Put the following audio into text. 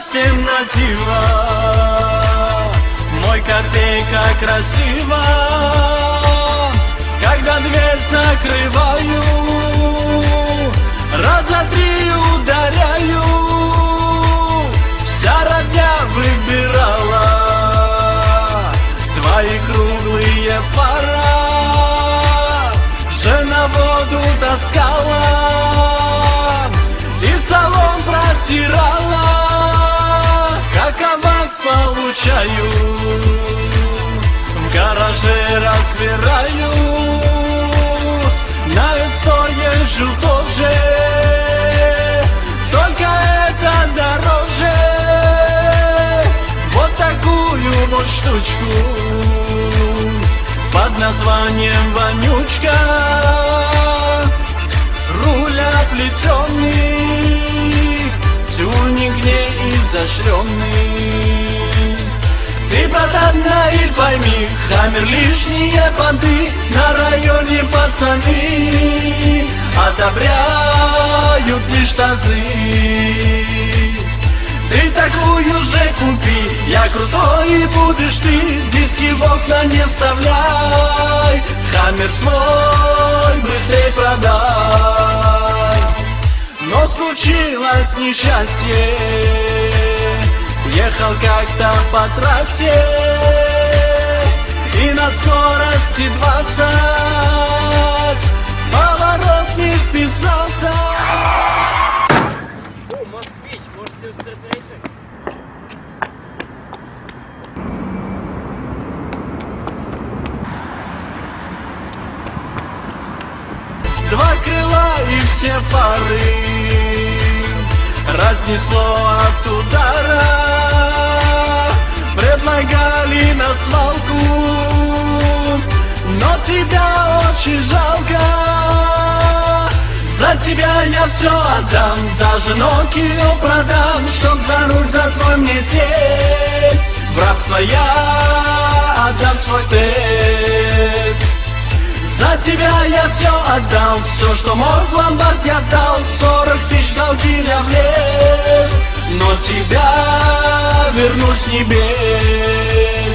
всем на диво. Мой копейка красиво, когда дверь закрываю, раза три ударяю. Вся родня выбирала твои круглые фара, жена воду таскала и салон протирала. Как аванс получаю, в гараже разбираю, на СТО езжу тоже, только это дороже. Вот такую вот штучку под названием вонючка, руль оплетенный, тюнинг не изощренный. Ты, братан, и пойми, Хаммер лишние понты, на районе пацаны одобряют лишь тазы. Ты такую же купи, я крутой и будешь ты, диски в окна не вставляй, Хаммер свой быстрей продай. Но случилось несчастье, ехал как-то по трассе и на скорости 20 поворот не вписался. Москвич, можете встретиться? Два крыла и все фары разнесло от удара. Предлагали на свалку, но тебя очень жалко. За тебя я все отдам, даже Nokia продам, чтоб за руль за твой мне сесть. В рабство я отдам свой тест. За тебя я все отдал, все, что мог, в ломбард я сдал. 40 тысяч долги я влез, но тебя верну с небес.